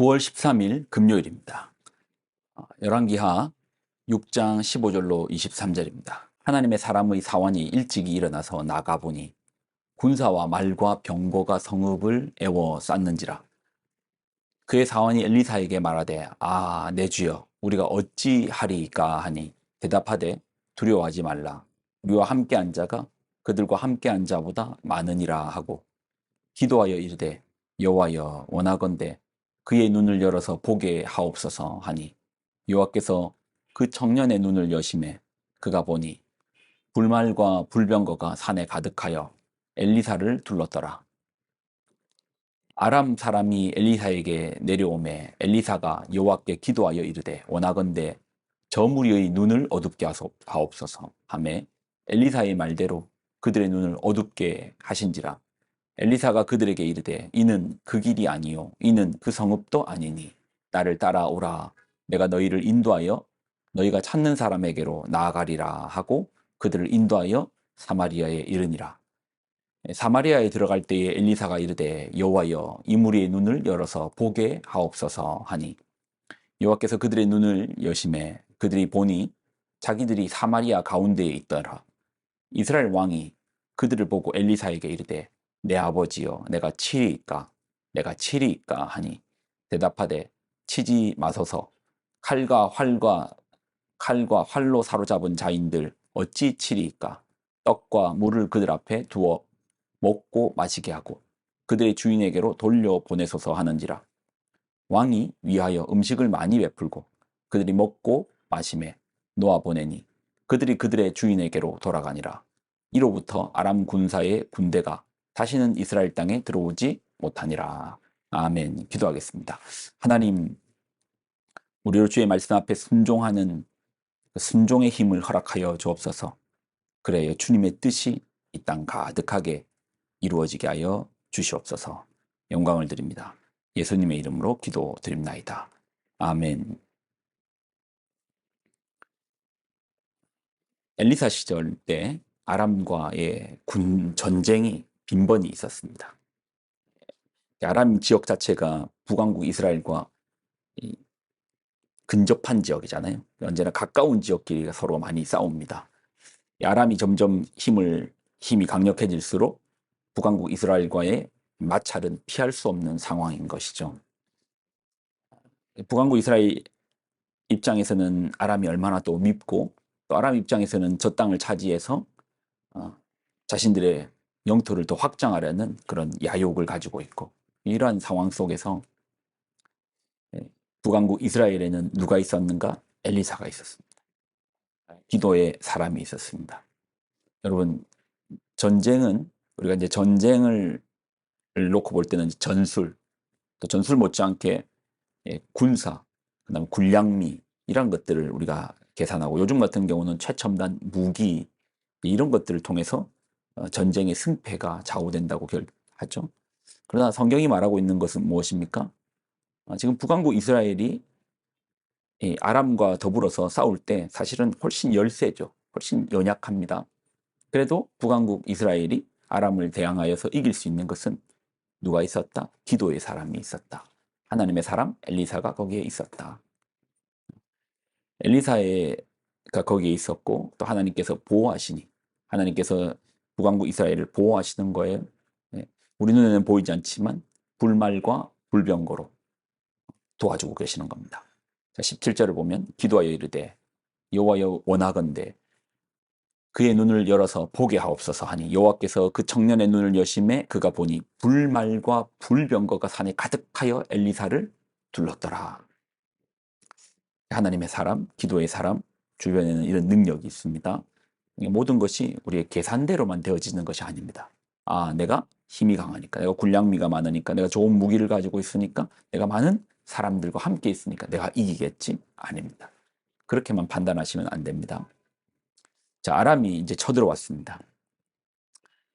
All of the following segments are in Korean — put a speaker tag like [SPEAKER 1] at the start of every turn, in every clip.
[SPEAKER 1] 9월 13일 금요일입니다. 열왕기하 6장 15절로 23절입니다. 하나님의 사람의 사환이 일찍이 일어나서 나가보니 군사와 말과 병거가 성읍을 에워쌌는지라. 그의 사환이 엘리사에게 말하되 내 주여 우리가 어찌하리이까 하니 대답하되 두려워하지 말라. 우리와 함께한 자가 그들과 함께한 자보다 많으니라 하고 기도하여 이르되 여호와여 원하건대 그의 눈을 열어서 보게 하옵소서 하니 여호와께서 그 청년의 눈을 여심해 그가 보니 불말과 불병거가 산에 가득하여 엘리사를 둘렀더라. 아람 사람이 엘리사에게 내려오매 엘리사가 여호와께 기도하여 이르되 원하건대 저 무리의 눈을 어둡게 하옵소서 하매 엘리사의 말대로 그들의 눈을 어둡게 하신지라. 엘리사가 그들에게 이르되 이는 그 길이 아니요 이는 그 성읍도 아니니 나를 따라오라. 내가 너희를 인도하여 너희가 찾는 사람에게로 나아가리라 하고 그들을 인도하여 사마리아에 이르니라. 사마리아에 들어갈 때에 엘리사가 이르되 여호와여 이 무리의 눈을 열어서 보게 하옵소서 하니 여호와께서 그들의 눈을 여심해 그들이 보니 자기들이 사마리아 가운데에 있더라. 이스라엘 왕이 그들을 보고 엘리사에게 이르되 내 아버지여 내가 치리이까 하니 대답하되 치지 마소서. 칼과 활로 사로잡은 자인들 어찌 치리이까. 떡과 물을 그들 앞에 두어 먹고 마시게 하고 그들의 주인에게로 돌려보내소서 하는지라. 왕이 위하여 음식을 많이 베풀고 그들이 먹고 마심에 놓아보내니 그들이 그들의 주인에게로 돌아가니라. 이로부터 아람 군사의 군대가 다시는 이스라엘 땅에 들어오지 못하니라. 아멘. 기도하겠습니다. 하나님, 우리로 주의 말씀 앞에 순종하는 순종의 힘을 허락하여 주옵소서. 그래야 주님의 뜻이 이 땅 가득하게 이루어지게 하여 주시옵소서. 영광을 드립니다. 예수님의 이름으로 기도드립나이다. 아멘. 엘리사 시절 때 아람과의 전쟁이 빈번히 있었습니다. 아람 지역 자체가 북왕국 이스라엘과 근접한 지역이잖아요. 언제나 가까운 지역끼리 서로 많이 싸웁니다. 아람이 점점 힘이 강력해질수록 북왕국 이스라엘과의 마찰은 피할 수 없는 상황인 것이죠. 북왕국 이스라엘 입장에서는 아람이 얼마나 또 밉고 또 아람 입장에서는 저 땅을 차지해서 자신들의 영토를 더 확장하려는 그런 야욕을 가지고 있고, 이러한 상황 속에서 북왕국 이스라엘에는 누가 있었는가? 엘리사가 있었습니다. 기도의 사람이 있었습니다. 여러분, 전쟁은 우리가 이제 전쟁을 놓고 볼 때는 전술, 또 전술 못지않게 군사, 그다음 군량미 이런 것들을 우리가 계산하고, 요즘 같은 경우는 최첨단 무기 이런 것들을 통해서 전쟁의 승패가 좌우된다고 하죠. 그러나 성경이 말하고 있는 것은 무엇입니까? 지금 북왕국 이스라엘이 아람과 더불어서 싸울 때 사실은 훨씬 열세죠. 훨씬 연약합니다. 그래도 북왕국 이스라엘이 아람을 대항하여서 이길 수 있는 것은 누가 있었다? 기도의 사람이 있었다. 하나님의 사람 엘리사가 거기에 있었다. 엘리사가 거기에 있었고, 또 하나님께서 보호하시니, 하나님께서 북왕국 이스라엘을 보호하시는 거예요. 우리 눈에는 보이지 않지만 불말과 불병거로 도와주고 계시는 겁니다. 자, 17절을 보면 기도하여 이르되 여호와여 원하건대 그의 눈을 열어서 보게 하옵소서 하니 여호와께서 그 청년의 눈을 여심해 그가 보니 불말과 불병거가 산에 가득하여 엘리사를 둘렀더라. 하나님의 사람, 기도의 사람 주변에는 이런 능력이 있습니다. 모든 것이 우리의 계산대로만 되어지는 것이 아닙니다. 내가 힘이 강하니까, 내가 군량미가 많으니까, 내가 좋은 무기를 가지고 있으니까, 내가 많은 사람들과 함께 있으니까 내가 이기겠지? 아닙니다. 그렇게만 판단하시면 안 됩니다. 자, 아람이 이제 쳐들어왔습니다.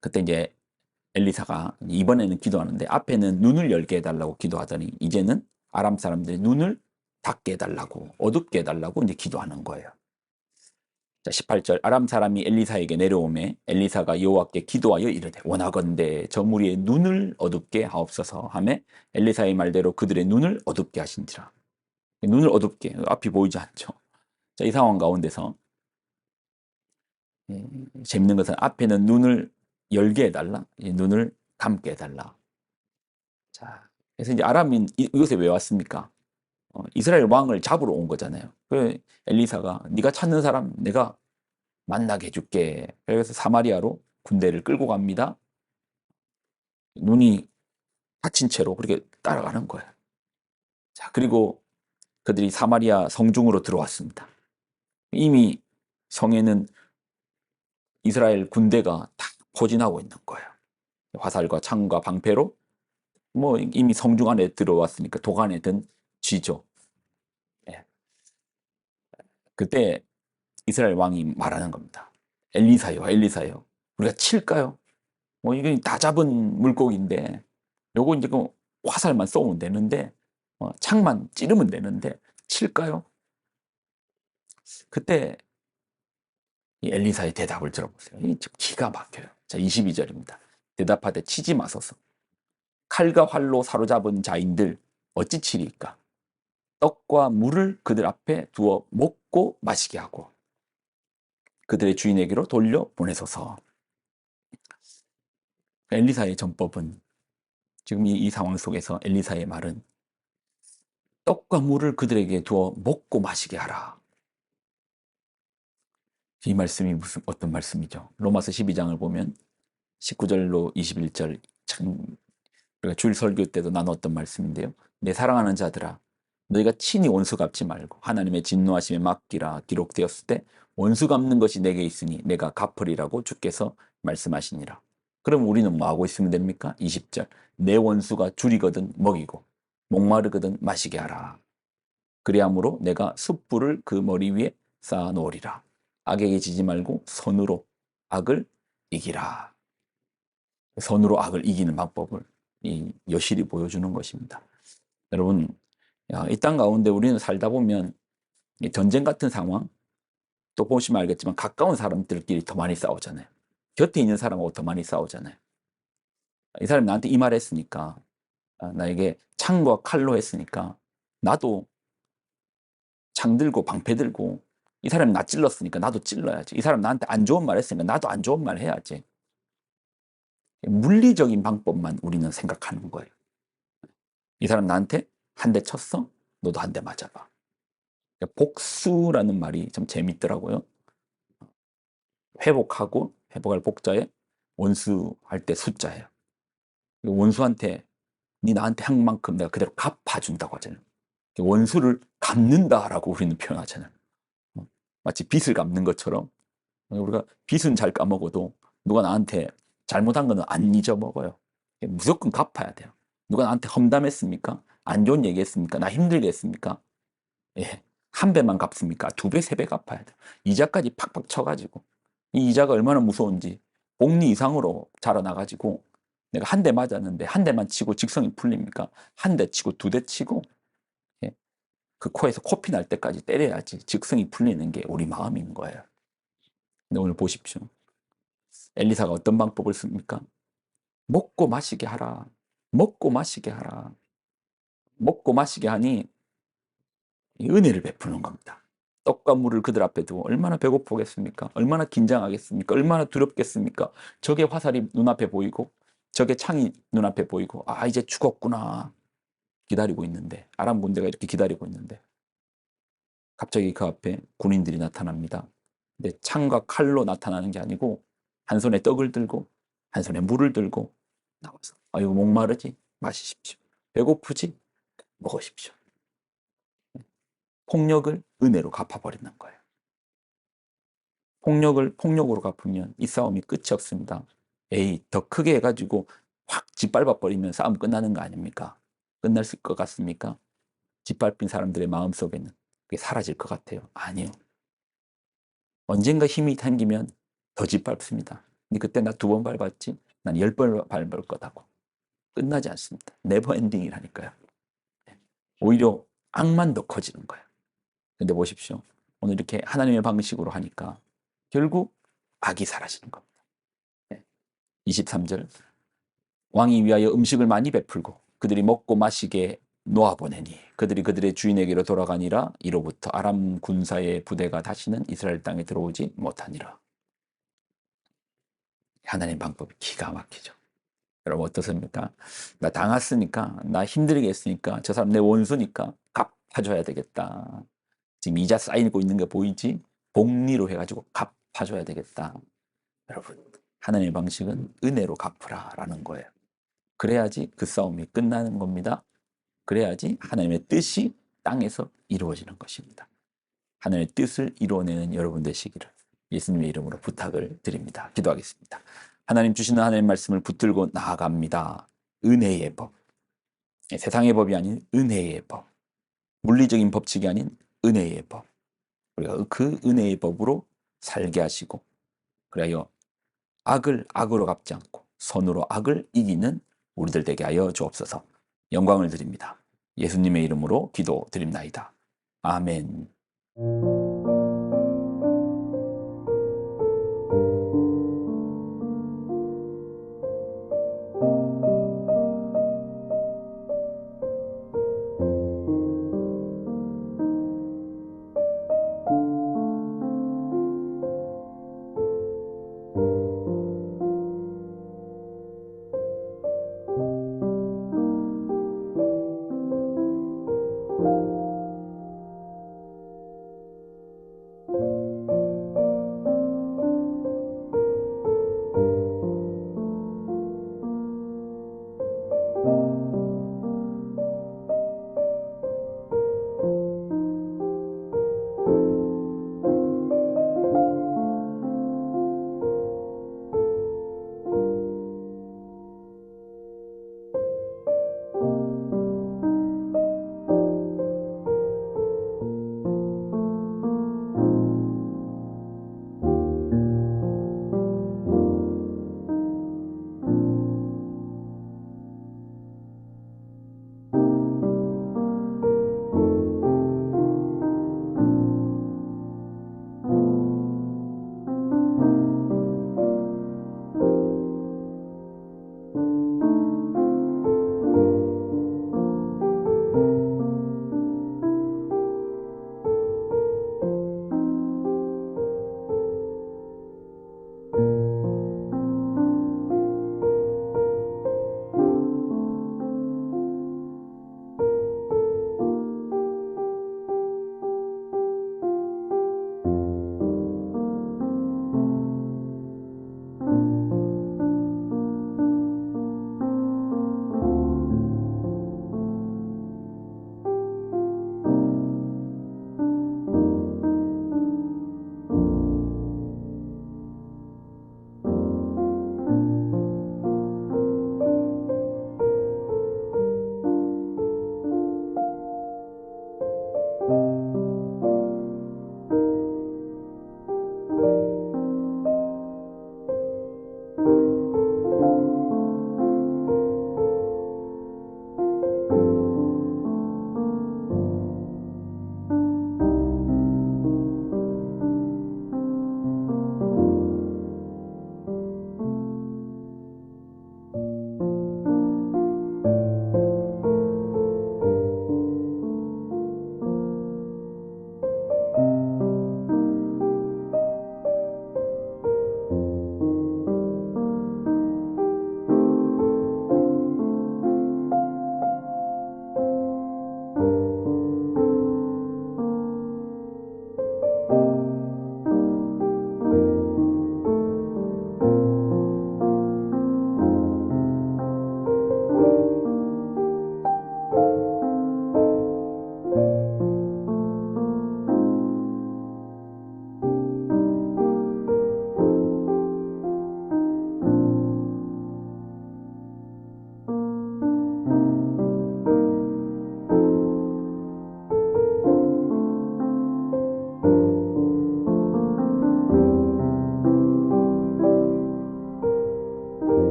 [SPEAKER 1] 그때 이제 엘리사가 이번에는 기도하는데, 앞에는 눈을 열게 해달라고 기도하더니 이제는 아람 사람들의 눈을 닫게 해달라고, 어둡게 해달라고 이제 기도하는 거예요. 자, 18절 아람 사람이 엘리사에게 내려오매 엘리사가 여호와께 기도하여 이르되 원하건대 저 무리의 눈을 어둡게 하옵소서 하매 엘리사의 말대로 그들의 눈을 어둡게 하신지라. 눈을 어둡게, 앞이 보이지 않죠. 자, 이 상황 가운데서 재밌는 것은 앞에는 눈을 열게 해달라, 눈을 감게 해달라. 자, 그래서 이제 아람인 이곳에 왜 왔습니까? 이스라엘 왕을 잡으러 온 거잖아요. 그 엘리사가 네가 찾는 사람 내가 만나게 해줄게. 그래서 사마리아로 군대를 끌고 갑니다. 눈이 다친 채로 그렇게 따라가는 거예요. 자, 그리고 그들이 사마리아 성중으로 들어왔습니다. 이미 성에는 이스라엘 군대가 다 포진하고 있는 거예요. 화살과 창과 방패로 뭐 이미 성중 안에 들어왔으니까 독 안에 든 쥐죠. 예. 그때 이스라엘 왕이 말하는 겁니다. 엘리사요, 엘리사요. 우리가 칠까요? 뭐 이게 다 잡은 물고기인데 요거 이제 그 화살만 쏘면 되는데 창만 찌르면 되는데 칠까요? 그때 이 엘리사의 대답을 들어보세요. 이 기가 막혀요. 자, 22절입니다. 대답하되 치지 마소서. 칼과 활로 사로잡은 자인들 어찌 치리까? 떡과 물을 그들 앞에 두어 먹고 마시게 하고 그들의 주인에게로 돌려 보내소서. 엘리사의 전법은 지금 이 상황 속에서 엘리사의 말은 떡과 물을 그들에게 두어 먹고 마시게 하라. 이 말씀이 어떤 말씀이죠? 로마서 12장을 보면 19절로 21절 참 우리가 주일 설교 때도 나눴던 말씀인데요. 내 사랑하는 자들아 너희가 친히 원수 갚지 말고 하나님의 진노하심에 맡기라 기록되었을 때 원수 갚는 것이 내게 있으니 내가 갚으리라고 주께서 말씀하시니라. 그럼 우리는 뭐 하고 있으면 됩니까? 20절 내 원수가 줄이거든 먹이고 목마르거든 마시게 하라. 그리함으로 내가 숯불을 그 머리 위에 쌓아 놓으리라. 악에게 지지 말고 선으로 악을 이기라. 선으로 악을 이기는 방법을 이 여실히 보여주는 것입니다. 여러분, 이 땅 가운데 우리는 살다 보면 전쟁 같은 상황, 또 보시면 알겠지만 가까운 사람들끼리 더 많이 싸우잖아요. 곁에 있는 사람하고 더 많이 싸우잖아요. 이 사람이 나한테 이 말 했으니까, 나에게 창과 칼로 했으니까 나도 창 들고 방패 들고 이 사람이 나 찔렀으니까 나도 찔러야지. 이 사람 나한테 안 좋은 말 했으니까 나도 안 좋은 말 해야지. 물리적인 방법만 우리는 생각하는 거예요. 이 사람 나한테 한 대 쳤어? 너도 한 대 맞아봐. 복수라는 말이 참 재밌더라고요. 회복하고 회복할 복자에 원수할 때 숫자예요. 원수한테 네 나한테 한 만큼 내가 그대로 갚아준다고 하잖아요. 원수를 갚는다라고 우리는 표현하잖아요. 마치 빚을 갚는 것처럼 우리가 빚은 잘 까먹어도 누가 나한테 잘못한 거는 안 잊어먹어요. 무조건 갚아야 돼요. 누가 나한테 험담했습니까? 안 좋은 얘기 했습니까? 나 힘들게 했습니까? 예. 한 배만 갚습니까? 두 배, 세 배 갚아야 돼요. 이자까지 팍팍 쳐가지고. 이 이자가 얼마나 무서운지 복리 이상으로 자라나가지고 내가 한 대 맞았는데 한 대만 치고 직성이 풀립니까? 한 대 치고 두 대 치고 예. 그 코에서 코피 날 때까지 때려야지 직성이 풀리는 게 우리 마음인 거예요. 근데 오늘 보십시오. 엘리사가 어떤 방법을 씁니까? 먹고 마시게 하라. 먹고 마시게 하라. 먹고 마시게 하니 은혜를 베푸는 겁니다. 떡과 물을 그들 앞에 두고 얼마나 배고프겠습니까? 얼마나 긴장하겠습니까? 얼마나 두렵겠습니까? 적의 화살이 눈앞에 보이고 적의 창이 눈앞에 보이고 아 이제 죽었구나 기다리고 있는데 아람 군대가 이렇게 기다리고 있는데 갑자기 그 앞에 군인들이 나타납니다. 근데 창과 칼로 나타나는 게 아니고 한 손에 떡을 들고 한 손에 물을 들고 나와서 아이고 목마르지? 마시십시오. 배고프지? 먹으십시오. 폭력을 은혜로 갚아버리는 거예요. 폭력을 폭력으로 갚으면 이 싸움이 끝이 없습니다. 에이, 더 크게 해가지고 확 짓밟아버리면 싸움 끝나는 거 아닙니까? 끝날 것 같습니까? 짓밟힌 사람들의 마음속에는 그게 사라질 것 같아요. 아니요. 언젠가 힘이 생기면 더 짓밟습니다. 근데 그때 나 두 번 밟았지? 난 10번 밟을 거다고. 끝나지 않습니다. 네버 엔딩이라니까요. 오히려 악만 더 커지는 거예요. 근데 보십시오. 오늘 이렇게 하나님의 방식으로 하니까 결국 악이 사라지는 겁니다. 23절 왕이 위하여 음식을 많이 베풀고 그들이 먹고 마시게 놓아보내니 그들이 그들의 주인에게로 돌아가니라. 이로부터 아람 군사의 부대가 다시는 이스라엘 땅에 들어오지 못하니라. 하나님 방법이 기가 막히죠. 여러분 어떻습니까? 나 당했으니까, 나 힘들게 했으니까, 저 사람 내 원수니까 갚아줘야 되겠다. 지금 이자 쌓이고 있는 게 보이지? 복리로 해가지고 갚아줘야 되겠다. 여러분, 하나님의 방식은 은혜로 갚으라라는 거예요. 그래야지 그 싸움이 끝나는 겁니다. 그래야지 하나님의 뜻이 땅에서 이루어지는 것입니다. 하나님의 뜻을 이루어내는 여러분 되시기를 예수님의 이름으로 부탁을 드립니다. 기도하겠습니다. 하나님 주시는 하나님의 말씀을 붙들고 나아갑니다. 은혜의 법. 세상의 법이 아닌 은혜의 법. 물리적인 법칙이 아닌 은혜의 법. 우리가 그 은혜의 법으로 살게 하시고, 그래야 악을 악으로 갚지 않고 선으로 악을 이기는 우리들 되게 하여 주옵소서. 영광을 드립니다. 예수님의 이름으로 기도드립나이다. 아멘.